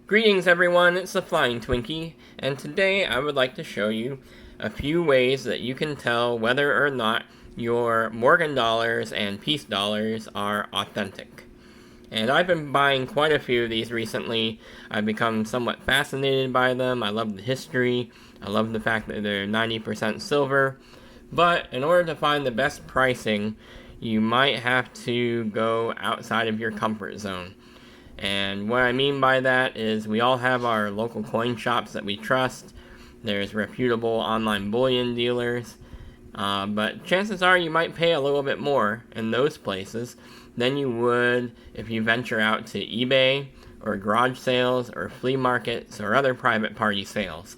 Greetings everyone, it's the Flying Twinkie, and today I would like to show you a few ways that you can tell whether or not your Morgan dollars and peace dollars are authentic. And I've been buying quite a few of these recently. I've become somewhat fascinated by them. I love the history. I love the fact that they're 90% silver. But in order to find the best pricing, you might have to go outside of your comfort zone. And what I mean by that is we all have our local coin shops that we trust. There's reputable online bullion dealers. But chances are you might pay a little bit more in those places than you would if you venture out to eBay or garage sales or flea markets or other private party sales.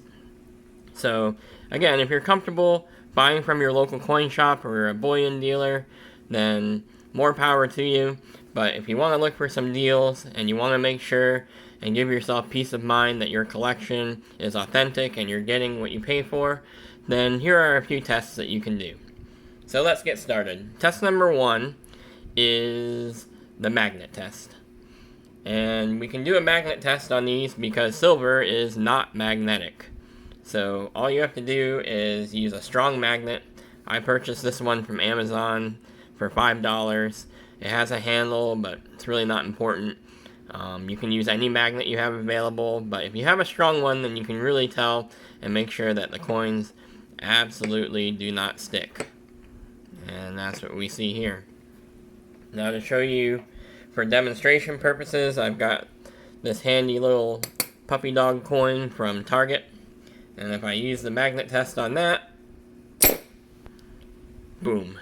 So again, if you're comfortable buying from your local coin shop or a bullion dealer, then more power to you. But if you want to look for some deals and you want to make sure and give yourself peace of mind that your collection is authentic and you're getting what you pay for, then here are a few tests that you can do. So let's get started. Test number 1 is the magnet test. And we can do a magnet test on these because silver is not magnetic. So all you have to do is use a strong magnet. I purchased this one from Amazon for $5. It has a handle, but it's really not important. You can use any magnet you have available, but if you have a strong one, then you can really tell and make sure that the coins absolutely do not stick. And that's what we see here. Now to show you for demonstration purposes, I've got this handy little puppy dog coin from Target. And if I use the magnet test on that, boom.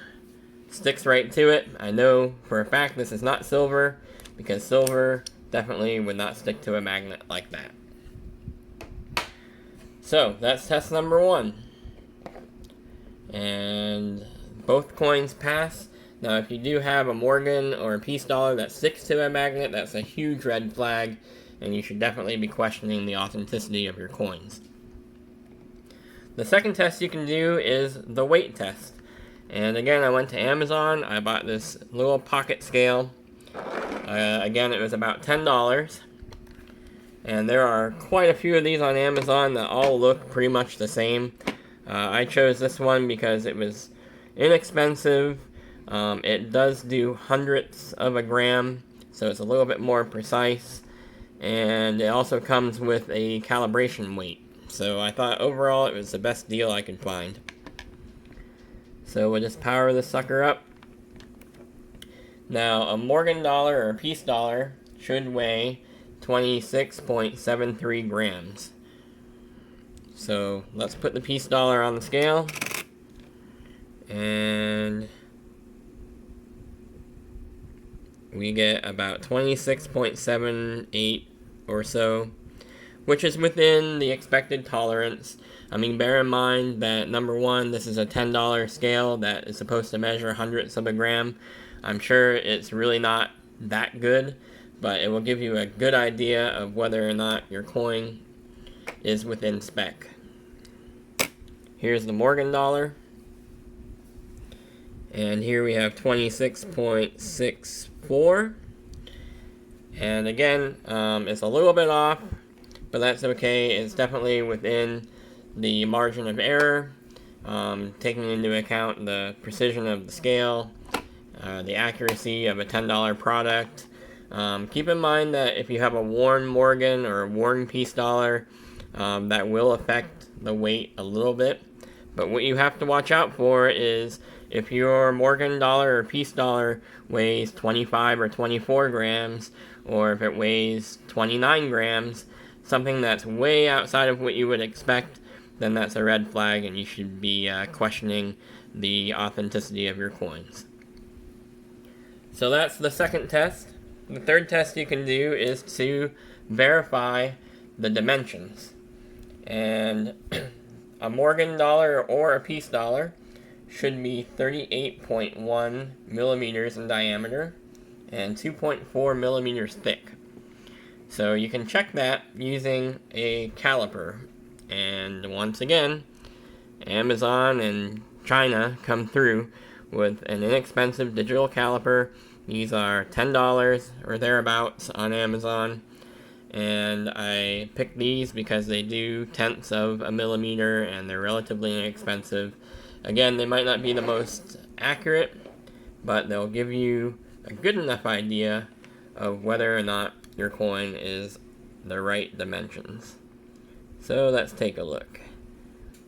Sticks right to it. I know for a fact this is not silver, because silver definitely would not stick to a magnet like that. So that's test number 1. And both coins pass. Now if you do have a Morgan or a peace dollar that sticks to a magnet, that's a huge red flag, and you should definitely be questioning the authenticity of your coins. The second test you can do is the weight test. And again, I went to Amazon. I bought this little pocket scale. Again, it was about $10. And there are quite a few of these on Amazon that all look pretty much the same. I chose this one because it was inexpensive. It does do hundredths of a gram, so it's a little bit more precise. And it also comes with a calibration weight. So I thought overall it was the best deal I could find. So we'll just power this sucker up. Now, a Morgan dollar or a peace dollar should weigh 26.73 grams. So let's put the peace dollar on the scale. And we get about 26.78 or so, which is within the expected tolerance. I mean, bear in mind that, number 1, this is a $10 scale that is supposed to measure hundredths of a gram. I'm sure it's really not that good, but it will give you a good idea of whether or not your coin is within spec. Here's the Morgan dollar. And here we have 26.64. And again, it's a little bit off, but that's okay. It's definitely within the margin of error, taking into account the precision of the scale, the accuracy of a $10 product. Keep in mind that if you have a worn Morgan or a worn peace dollar, that will affect the weight a little bit. But what you have to watch out for is if your Morgan dollar or peace dollar weighs 25 or 24 grams, or if it weighs 29 grams, something that's way outside of what you would expect, then that's a red flag and you should be questioning the authenticity of your coins. So that's the second test. The third test you can do is to verify the dimensions. And a Morgan dollar or a peace dollar should be 38.1 millimeters in diameter and 2.4 millimeters thick. So you can check that using a caliper. And once again, Amazon and China come through with an inexpensive digital caliper. These are $10 or thereabouts on Amazon. and I picked these because they do tenths of a millimeter and they're relatively inexpensive. Again, they might not be the most accurate, but they'll give you a good enough idea of whether or not your coin is the right dimensions. So let's take a look.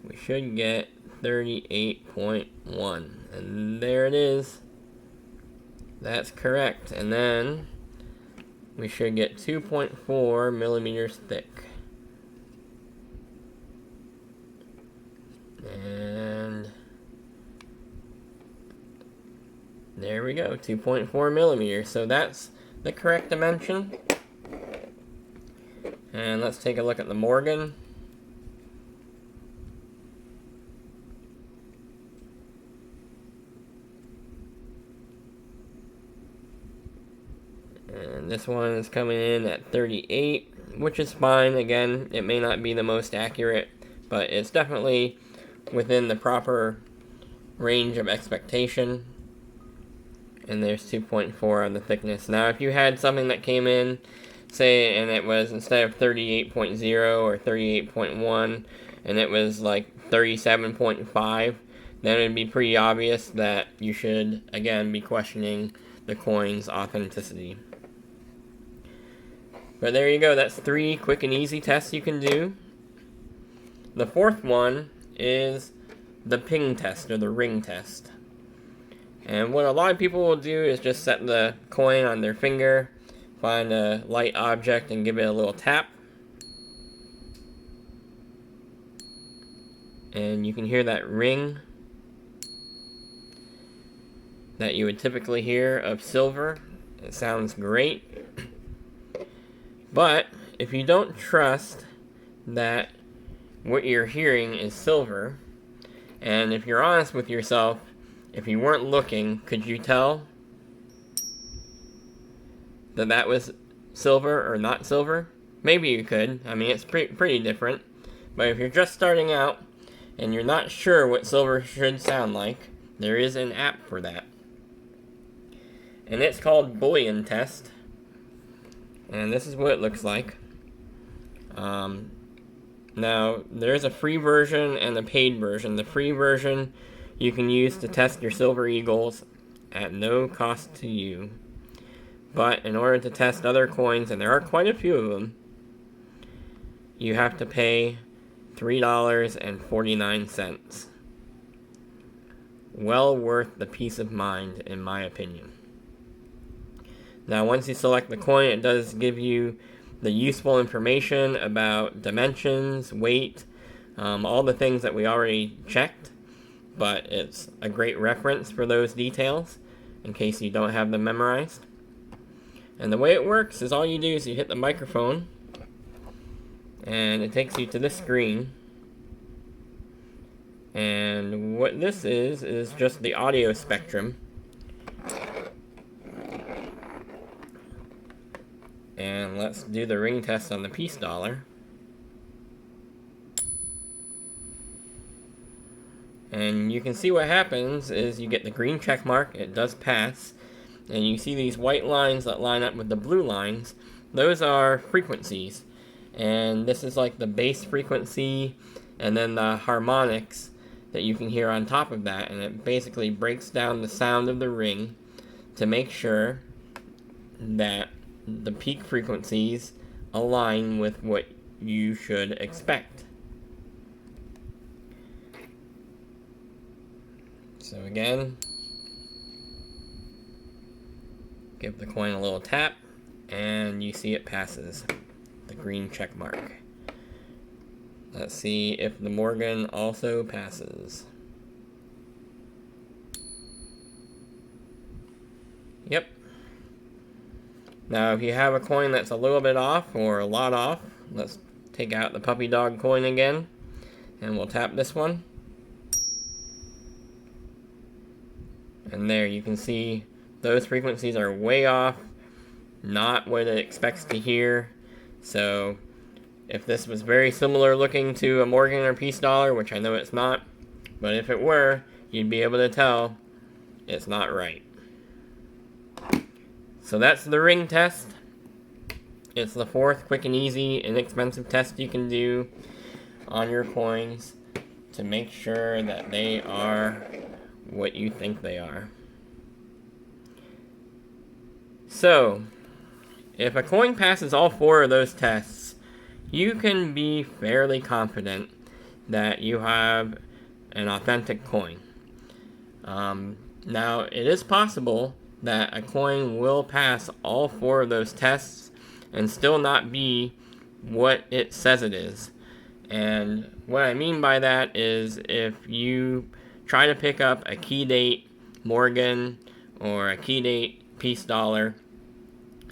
We should get 38.1, and there it is. That's correct. And then we should get 2.4 millimeters thick. And there we go, 2.4 millimeters. So that's the correct dimension. And let's take a look at the Morgan. And this one is coming in at 38, which is fine. Again, it may not be the most accurate, but it's definitely within the proper range of expectation. And there's 2.4 on the thickness. Now, if you had something that came in, say, and it was instead of 38.0 or 38.1, and it was like 37.5, then it'd be pretty obvious that you should, again, be questioning the coin's authenticity. But there you go, that's 3 quick and easy tests you can do. The fourth one is the ping test, or the ring test. And what a lot of people will do is just set the coin on their finger, find a light object, and give it a little tap. And you can hear that ring that you would typically hear of silver. It sounds great. But if you don't trust that what you're hearing is silver, and if you're honest with yourself, if you weren't looking, could you tell that that was silver or not silver? Maybe you could. I mean, it's pretty different. But if you're just starting out and you're not sure what silver should sound like, there is an app for that. And it's called Bullion Test. And this is what it looks like. Now, there's a free version and a paid version. The free version you can use to test your silver eagles at no cost to you. But in order to test other coins, and there are quite a few of them, you have to pay $3.49. Well worth the peace of mind, in my opinion. Now, once you select the coin, it does give you the useful information about dimensions, weight, all the things that we already checked, but it's a great reference for those details in case you don't have them memorized. And the way it works is all you do is you hit the microphone, and it takes you to this screen. And what this is just the audio spectrum. And let's do the ring test on the piece dollar. And you can see what happens is you get the green check mark, it does pass, and you see these white lines that line up with the blue lines. Those are frequencies, and this is like the bass frequency and then the harmonics that you can hear on top of that, and it basically breaks down the sound of the ring to make sure that the peak frequencies align with what you should expect. So again, give the coin a little tap, and you see it passes the green check mark. Let's see if the Morgan also passes. Yep. Now, if you have a coin that's a little bit off or a lot off, let's take out the puppy dog coin again, and we'll tap this one. And there, you can see those frequencies are way off, not what it expects to hear. So, if this was very similar looking to a Morgan or piece dollar, which I know it's not, but if it were, you'd be able to tell it's not right. So that's the ring test. It's the fourth quick and easy, inexpensive test you can do on your coins to make sure that they are what you think they are. So, if a coin passes all 4 of those tests, you can be fairly confident that you have an authentic coin. Now, it is possible that a coin will pass all 4 of those tests and still not be what it says it is. And what I mean by that is if you try to pick up a key date Morgan or a key date piece dollar,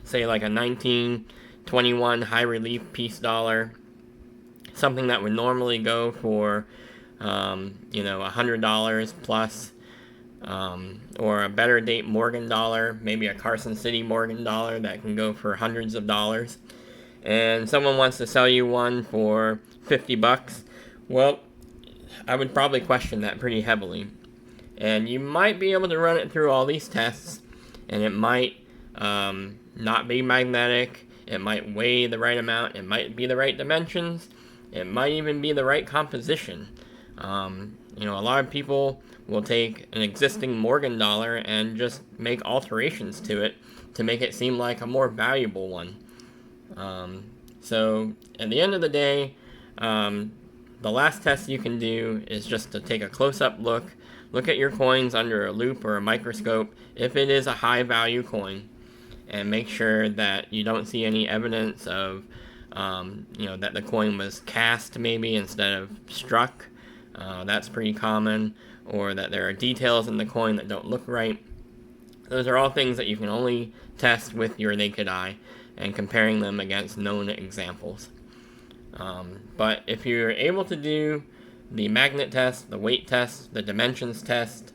say like a 1921 high relief piece dollar, something that would normally go for $100 plus, or a better date Morgan dollar, maybe a Carson City Morgan dollar that can go for hundreds of dollars, and someone wants to sell you one for $50, well, I would probably question that pretty heavily. And you might be able to run it through all these tests, and it might not be magnetic, it might weigh the right amount, it might be the right dimensions, it might even be the right composition. A lot of people will take an existing Morgan dollar and just make alterations to it to make it seem like a more valuable one. So at the end of the day, the last test you can do is just to take a close-up look at your coins under a loupe or a microscope if it is a high value coin, and make sure that you don't see any evidence of that the coin was cast maybe instead of struck. That's pretty common. Or that there are details in the coin that don't look right. Those are all things that you can only test with your naked eye and comparing them against known examples. But if you're able to do the magnet test, the weight test, the dimensions test,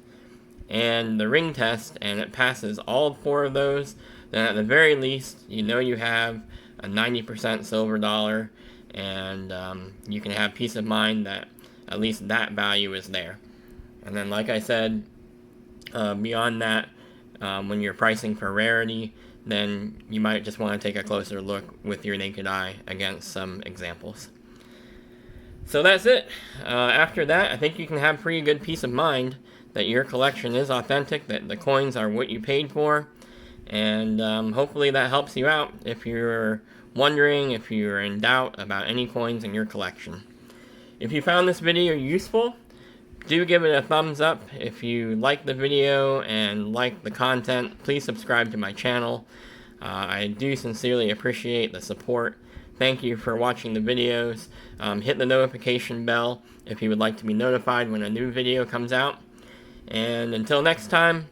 and the ring test, and it passes all 4 of those, then at the very least, you have a 90% silver dollar, and you can have peace of mind that at least that value is there. And then, like I said, beyond that, when you're pricing for rarity, then you might just want to take a closer look with your naked eye against some examples. So that's it. After that, I think you can have pretty good peace of mind that your collection is authentic, that the coins are what you paid for, and hopefully that helps you out if you're wondering, if you're in doubt about any coins in your collection. If you found this video useful, do give it a thumbs up. If you like the video and like the content, please subscribe to my channel. I do sincerely appreciate the support. Thank you for watching the videos. Hit the notification bell if you would like to be notified when a new video comes out. And until next time,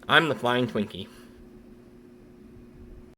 I'm the Flying Twinkie.